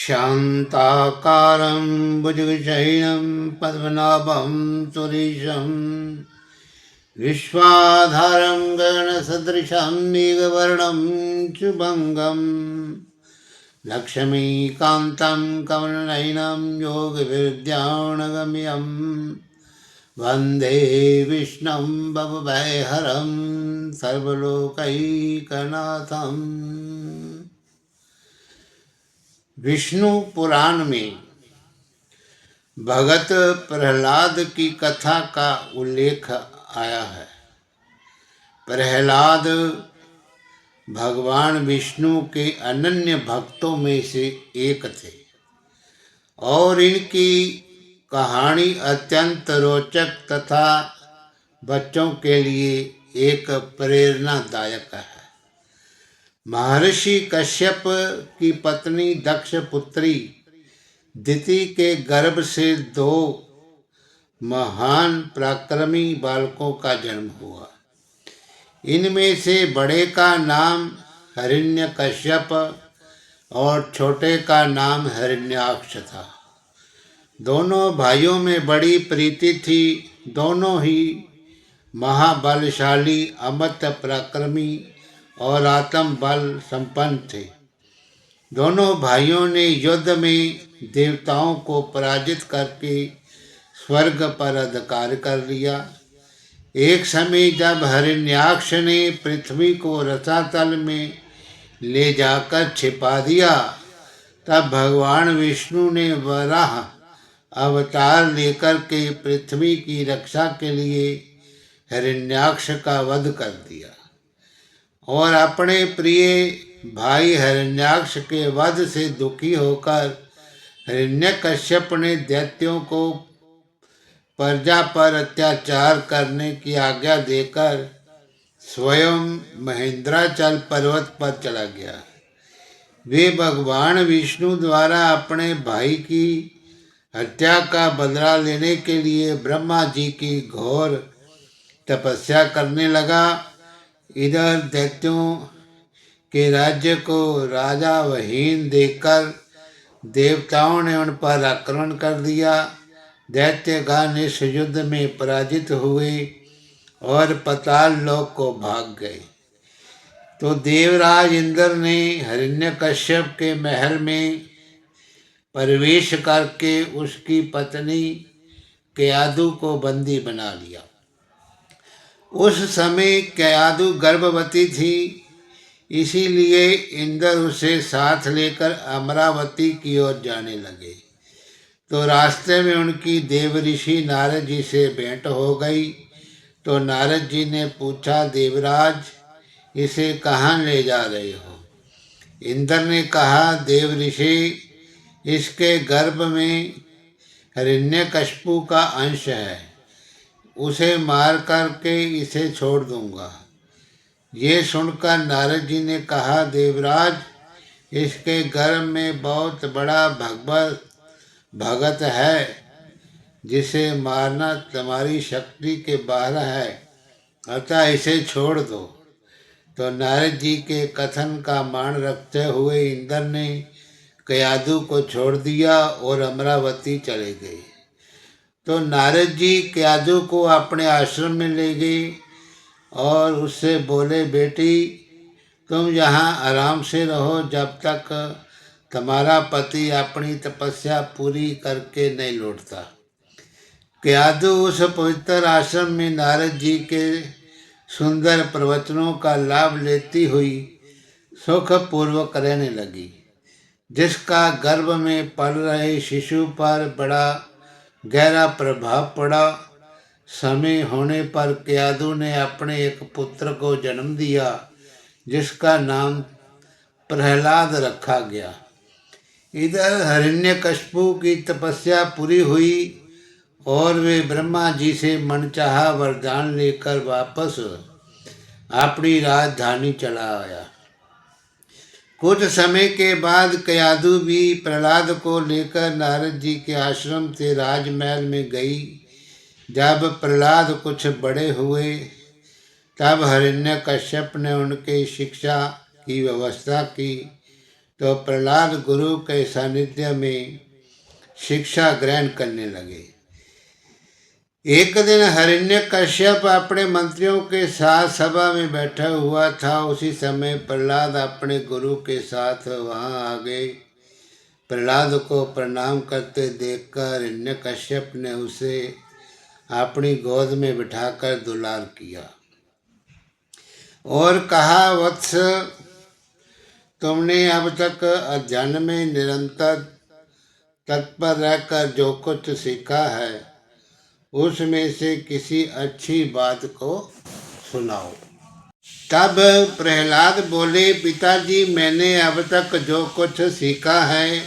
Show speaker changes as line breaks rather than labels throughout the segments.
शान्ताकारं भुजगशयनं पद्मनाभं सुरेशं विश्वाधारं गगनसदृशं मेघवर्णं शुभङ्गं लक्ष्मीकान्तं कमलनयनं योगविद्यानगम्यं वन्दे विष्णुं भवभयहरं सर्वलोकैकनाथम्। विष्णु पुराण में भगत प्रहलाद की कथा का उल्लेख आया है। प्रहलाद भगवान विष्णु के अनन्य भक्तों में से एक थे और इनकी कहानी अत्यंत रोचक तथा बच्चों के लिए एक प्रेरणादायक है। महर्षि कश्यप की पत्नी दक्ष पुत्री दिति के गर्भ से दो महान पराक्रमी बालकों का जन्म हुआ। इनमें से बड़े का नाम हिरण्यकश्यप और छोटे का नाम हिरण्याक्ष था। दोनों भाइयों में बड़ी प्रीति थी। दोनों ही महाबलशाली, अमत पराक्रमी और आत्म बल संपन्न थे। दोनों भाइयों ने युद्ध में देवताओं को पराजित करके स्वर्ग पर अधिकार कर लिया। एक समय जब हिरण्याक्ष ने पृथ्वी को रसातल में ले जाकर छिपा दिया, तब भगवान विष्णु ने वराह अवतार लेकर के पृथ्वी की रक्षा के लिए हिरण्याक्ष का वध कर दिया और अपने प्रिय भाई हिरण्याक्ष के वध से दुखी होकर हिरण्यकश्यप ने दैत्यों को प्रजा पर अत्याचार करने की आज्ञा देकर स्वयं महेंद्राचल पर्वत पर चला गया। वे भगवान विष्णु द्वारा अपने भाई की हत्या का बदला लेने के लिए ब्रह्मा जी की घोर तपस्या करने लगा। इधर दैत्यों के राज्य को राजा वहीन देखकर देवताओं ने उन पर आक्रमण कर दिया। दैत्यगण इस युद्ध में पराजित हुए और पाताल लोक को भाग गए। तो देवराज इंद्र ने हिरण्यकश्यप के महल में प्रवेश करके उसकी पत्नी कयादु को बंदी बना लिया। उस समय कयादु गर्भवती थी, इसीलिए इंद्र उसे साथ लेकर अमरावती की ओर जाने लगे। तो रास्ते में उनकी देव ऋषि नारद जी से भेंट हो गई। तो नारद जी ने पूछा, देवराज, इसे कहाँ ले जा रहे हो? इंद्र ने कहा, देव ऋषि, इसके गर्भ में हिरण्यकश्यप का अंश है, उसे मार करके इसे छोड़ दूंगा। ये सुनकर नारद जी ने कहा, देवराज, इसके गर्भ में बहुत बड़ा भगत है, जिसे मारना तुम्हारी शक्ति के बाहर है, अतः इसे छोड़ दो। तो नारद जी के कथन का मान रखते हुए इंद्र ने कयादु को छोड़ दिया और अमरावती चले गए। तो नारद जी कयादु को अपने आश्रम में ले गए और उससे बोले, बेटी, तुम यहाँ आराम से रहो जब तक तुम्हारा पति अपनी तपस्या पूरी करके नहीं लौटता। कयादु उस पवित्र आश्रम में नारद जी के सुंदर प्रवचनों का लाभ लेती हुई सुखपूर्वक रहने लगी, जिसका गर्भ में पल रहे शिशु पर बड़ा गहरा प्रभाव पड़ा। समय होने पर कयादु ने अपने एक पुत्र को जन्म दिया, जिसका नाम प्रहलाद रखा गया। इधर हिरण्यकश्यप की तपस्या पूरी हुई और वे ब्रह्मा जी से मनचाहा वरदान लेकर वापस अपनी राजधानी चला आया। कुछ समय के बाद कयादु भी प्रहलाद को लेकर नारद जी के आश्रम से राजमहल में गई। जब प्रहलाद कुछ बड़े हुए तब हिरण्यकश्यप ने उनके शिक्षा की व्यवस्था की। तो प्रहलाद गुरु के सानिध्य में शिक्षा ग्रहण करने लगे। एक दिन हिरण्यकश्यप अपने मंत्रियों के साथ सभा में बैठा हुआ था। उसी समय प्रहलाद अपने गुरु के साथ वहां आ गए। प्रहलाद को प्रणाम करते देखकर हिरण्यकश्यप ने उसे अपनी गोद में बिठाकर दुलार किया और कहा, वत्स, तुमने अब तक अध्ययन में निरंतर तत्पर रहकर जो कुछ सीखा है उसमें से किसी अच्छी बात को सुनाओ। तब प्रहलाद बोले, पिताजी, मैंने अब तक जो कुछ सीखा है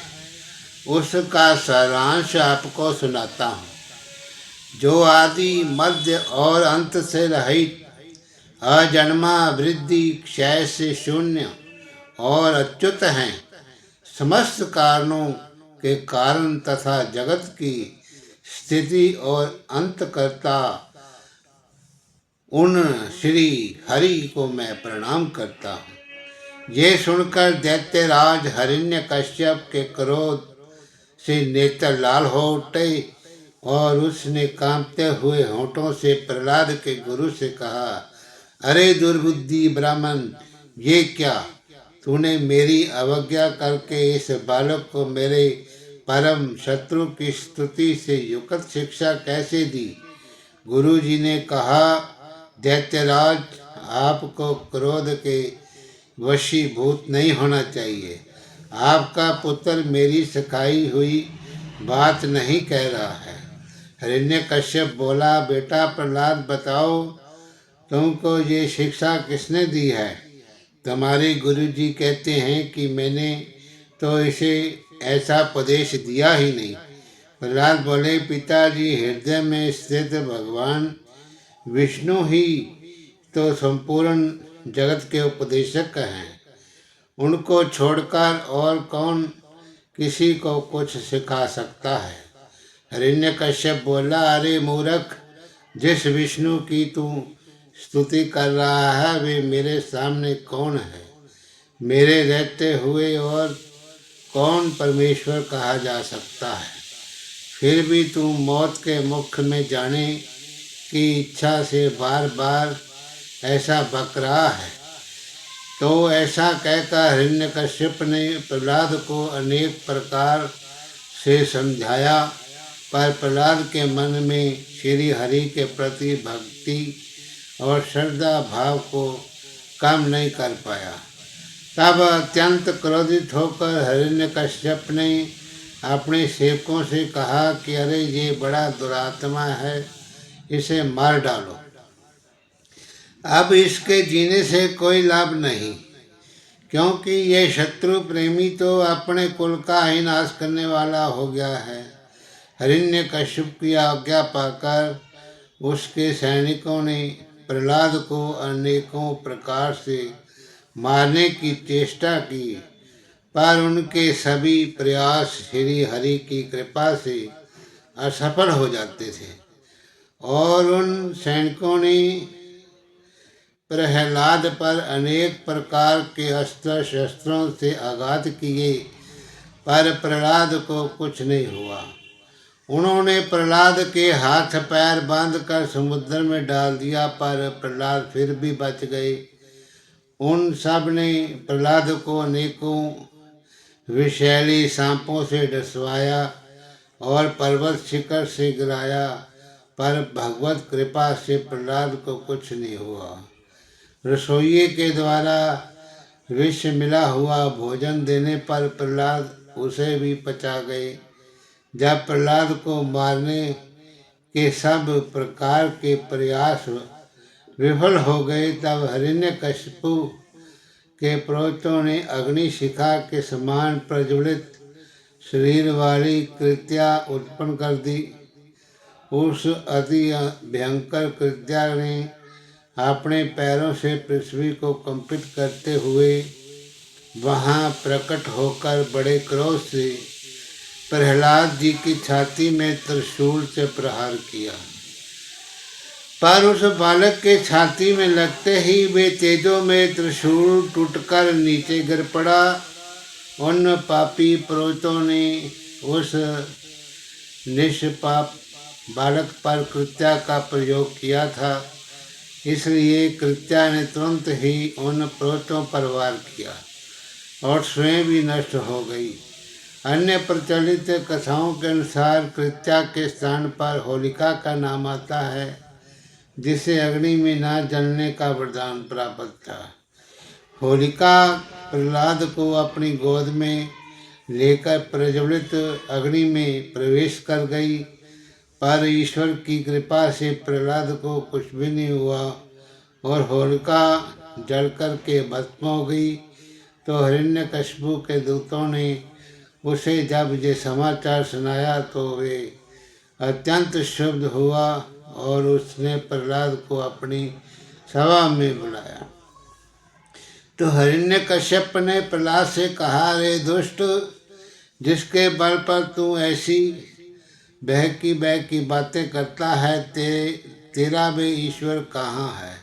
उसका सारांश आपको सुनाता हूँ। जो आदि, मध्य और अंत से रहित, अजन्मा, वृद्धि क्षय से शून्य और अच्युत हैं, समस्त कारणों के कारण तथा जगत की स्थिति और अंतकर्ता उन श्री हरि को मैं प्रणाम करता हूँ। ये सुनकर दैत्यराज हिरण्यकश्यप के क्रोध से नेत्र लाल हो उठे और उसने कांपते हुए होठों से प्रहलाद के गुरु से कहा, अरे दुर्बुद्धि ब्राह्मण, ये क्या? तूने मेरी अवज्ञा करके इस बालक को मेरे परम शत्रु की स्तुति से युक्त शिक्षा कैसे दी? गुरुजी ने कहा, दैत्यराज, आपको क्रोध के वशीभूत नहीं होना चाहिए। आपका पुत्र मेरी सिखाई हुई बात नहीं कह रहा है। हिरण्यकश्यप बोला, बेटा प्रहलाद, बताओ, तुमको ये शिक्षा किसने दी है? तुम्हारे गुरुजी कहते हैं कि मैंने तो इसे ऐसा उपदेश दिया ही नहीं। प्रहलाद बोले, पिताजी, हृदय में स्थित भगवान विष्णु ही तो संपूर्ण जगत के उपदेशक हैं। उनको छोड़कर और कौन किसी को कुछ सिखा सकता है? हिरण्यकश्यप बोला, अरे मूर्ख, जिस विष्णु की तू स्तुति कर रहा है वे मेरे सामने कौन है? मेरे रहते हुए और कौन परमेश्वर कहा जा सकता है? फिर भी तू मौत के मुख में जाने की इच्छा से बार बार ऐसा बक रहा है। तो ऐसा कहकर हिरण्यकश्यप ने प्रहलाद को अनेक प्रकार से समझाया, पर प्रहलाद के मन में श्री हरि के प्रति भक्ति और श्रद्धा भाव को कम नहीं कर पाया। तब अत्यंत क्रोधित होकर हिरण्यकश्यप ने अपने सेवकों से कहा कि अरे ये बड़ा दुरात्मा है, इसे मार डालो। अब इसके जीने से कोई लाभ नहीं, क्योंकि ये शत्रु प्रेमी तो अपने कुल का ही नाश करने वाला हो गया है। हिरण्यकश्यप की आज्ञा पाकर उसके सैनिकों ने प्रहलाद को अनेकों प्रकार से मारने की चेष्टा की, पर उनके सभी प्रयास श्री हरि की कृपा से असफल हो जाते थे और उन सैनिकों ने प्रहलाद पर अनेक प्रकार के अस्त्र शस्त्रों से आघात किए, पर प्रहलाद को कुछ नहीं हुआ। उन्होंने प्रहलाद के हाथ पैर बांधकर समुद्र में डाल दिया, पर प्रहलाद फिर भी बच गए। उन सब ने प्रहलाद को अनेकों विषैली सांपों से डसवाया और पर्वत शिखर से गिराया, पर भगवत कृपा से प्रहलाद को कुछ नहीं हुआ। रसोइये के द्वारा विष मिला हुआ भोजन देने पर प्रहलाद उसे भी पचा गए। जब प्रहलाद को मारने के सब प्रकार के प्रयास विफल हो गए, तब हिरण्यकशिपु के पुरोहितों ने अग्नि शिखा के समान प्रज्वलित शरीर वाली कृत्या उत्पन्न कर दी। उस अति भयंकर कृत्या ने अपने पैरों से पृथ्वी को कंपित करते हुए वहां प्रकट होकर बड़े क्रोध से प्रहलाद जी की छाती में त्रिशूल से प्रहार किया, पर उस बालक के छाती में लगते ही वे तेजों में त्रिशूल टूटकर नीचे गिर पड़ा उन पापी पुरोहितों ने उस निष्पाप बालक पर कृत्या का प्रयोग किया था, इसलिए कृत्या ने तुरंत ही उन पुरोहितों पर वार किया और स्वयं भी नष्ट हो गई। अन्य प्रचलित कथाओं के अनुसार कृत्या के स्थान पर होलिका का नाम आता है, जिसे अग्नि में न जलने का वरदान प्राप्त था। होलिका प्रहलाद को अपनी गोद में लेकर प्रज्वलित अग्नि में प्रवेश कर गई, पर ईश्वर की कृपा से प्रहलाद को कुछ भी नहीं हुआ और होलिका जलकर के भस्म हो गई। तो हिरण्यकशिपु के दूतों ने उसे जब ये समाचार सुनाया तो वे अत्यंत क्षुब्ध हुआ और उसने प्रहलाद को अपनी सभा में बुलाया। तो हिरण्यकश्यप ने प्रहलाद से कहा, रे दुष्ट, जिसके बल पर तू ऐसी बहकी बातें करता है, तेरा वे ईश्वर कहाँ है?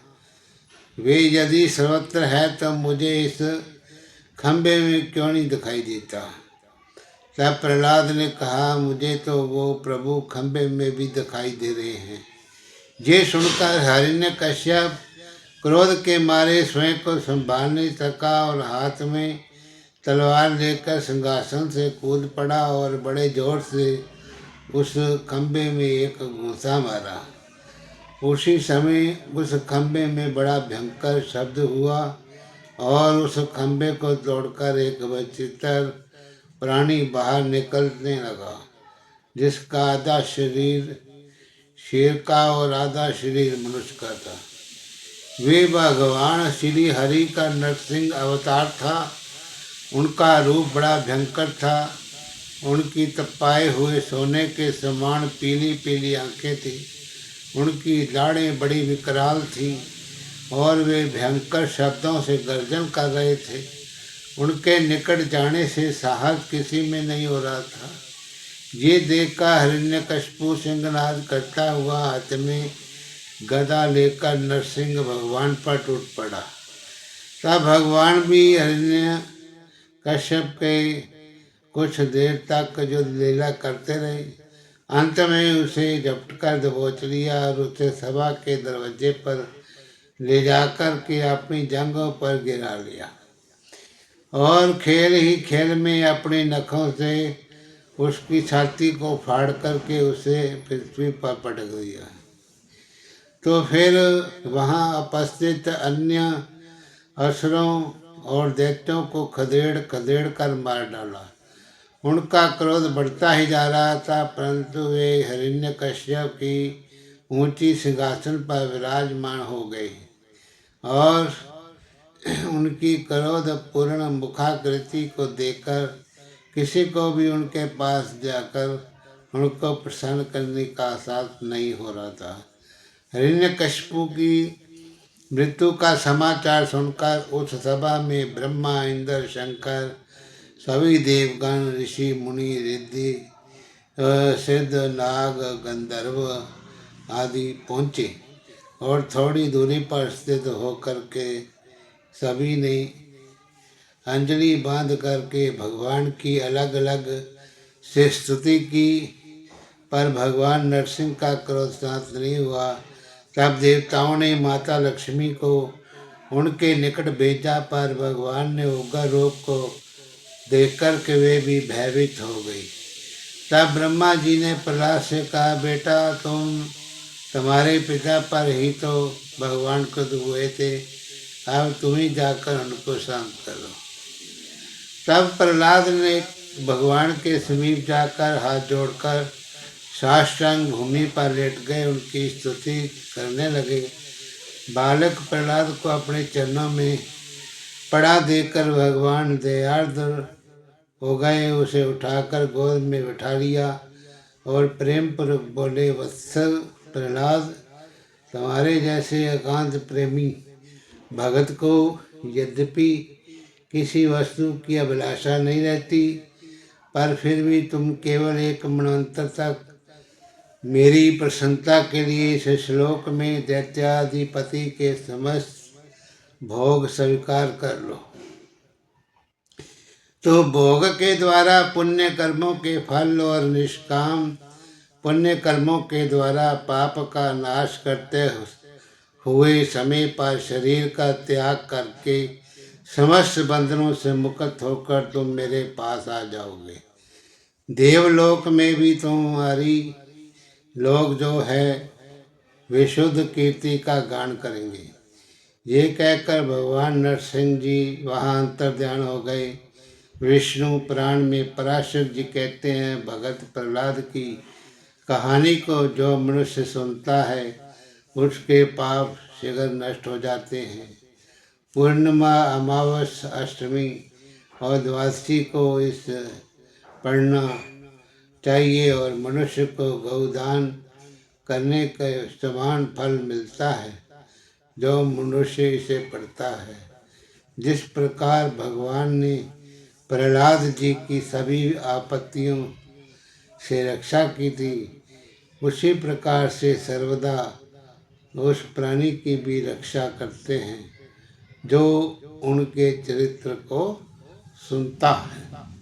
वे यदि सर्वत्र है तो मुझे इस खंबे में क्यों नहीं दिखाई देता? तब प्रहलाद ने कहा, मुझे तो वो प्रभु खंबे में भी दिखाई दे रहे हैं। ये सुनकर हिरण्यकश्यप क्रोध के मारे स्वयं को संभाल नहीं सका और हाथ में तलवार लेकर सिंहासन से कूद पड़ा और बड़े जोर से उस खंबे में एक घूंसा मारा। उसी समय उस खंबे में बड़ा भयंकर शब्द हुआ और उस खंबे को तोड़कर एक विचित्र प्राणी बाहर निकलने लगा, जिसका आधा शरीर शेर का और आधा शरीर मनुष्य का था। वे भगवान श्री हरि का नरसिंह अवतार था। उनका रूप बड़ा भयंकर था। उनकी तपाए हुए सोने के समान पीली पीली आंखें थीं। उनकी लाड़ें बड़ी विकराल थीं और वे भयंकर शब्दों से गर्जन कर रहे थे। उनके निकट जाने से साहस किसी में नहीं हो रहा था। ये देखकर हिरण्यकशिपु सिंहनाद करता हुआ हाथ में गदा लेकर नरसिंह भगवान पर टूट पड़ा। तब भगवान भी हिरण्यकश्यप के कुछ देर तक जो लीला करते रहे। अंत में उसे झपट कर दबोच लिया और उसे सभा के दरवाजे पर ले जाकर के अपनी जांघों पर गिरा लिया और खेल ही खेल में अपने नखों से उसकी छाती को फाड़ करके उसे पृथ्वी पर पटक दिया। तो फिर वहाँ उपस्थित अन्य असुरों और दैत्यों को खदेड़ खदेड़ कर मार डाला। उनका क्रोध बढ़ता ही जा रहा था, परंतु वे हिरण्यकश्यप की ऊंची सिंहासन पर विराजमान हो गए और उनकी क्रोध पूर्ण मुखाकृति को देखकर किसी को भी उनके पास जाकर उनको प्रसन्न करने का साथ नहीं हो रहा था। हिरण्यकशिपु की मृत्यु का समाचार सुनकर उस सभा में ब्रह्मा, इंद्र, शंकर, सभी देवगण, ऋषि, मुनि, रिद्धि, सिद्ध, नाग, गंधर्व आदि पहुँचे और थोड़ी दूरी पर स्थित होकर के सभी ने अंजलि बांध करके भगवान की अलग अलग से स्तुति की, पर भगवान नरसिंह का क्रोध शांत नहीं हुआ। तब देवताओं ने माता लक्ष्मी को उनके निकट भेजा, पर भगवान ने उग्र रूप को देख कर के वे भी भयभीत हो गई। तब ब्रह्मा जी ने प्रहलाद से कहा, बेटा, तुम्हारे पिता पर ही तो भगवान क्रुद्ध हुए थे, अब तुम ही जाकर उनको शांत करो। तब प्रहलाद ने भगवान के समीप जाकर हाथ जोड़कर साष्टांग भूमि पर लेट गए, उनकी स्तुति करने लगे। बालक प्रहलाद को अपने चरणों में पड़ा देकर भगवान दयार्द्र हो गए। उसे उठाकर गोद में बिठा लिया और प्रेम पूर्वक बोले, वत्सल प्रहलाद, तुम्हारे जैसे एकांत प्रेमी भगत को यद्यपि किसी वस्तु की अभिलाषा नहीं रहती, पर फिर भी तुम केवल एक मन्वंतर तक मेरी प्रसन्नता के लिए इस श्लोक में दैत्याधिपति के समस्त भोग स्वीकार कर लो। तो भोग के द्वारा पुण्य कर्मों के फल और निष्काम पुण्य कर्मों के द्वारा पाप का नाश करते हुए समय पर शरीर का त्याग करके समस्त बंधनों से मुक्त होकर तुम मेरे पास आ जाओगे। देवलोक में भी तुम्हारी लोग जो है विशुद्ध कीर्ति का गान करेंगे। ये कहकर भगवान नरसिंह जी वहाँ अंतर्ध्यान हो गए। विष्णु पुराण में पराशर जी कहते हैं, भगत प्रहलाद की कहानी को जो मनुष्य सुनता है उसके पाप शीघ्र नष्ट हो जाते हैं। पूर्णिमा, अमावस, अष्टमी और द्वादशी को इस पढ़ना चाहिए और मनुष्य को गौदान करने के समान फल मिलता है जो मनुष्य इसे पढ़ता है। जिस प्रकार भगवान ने प्रहलाद जी की सभी आपत्तियों से रक्षा की थी, उसी प्रकार से सर्वदा उस प्राणी की भी रक्षा करते हैं जो उनके चरित्र को सुनता है।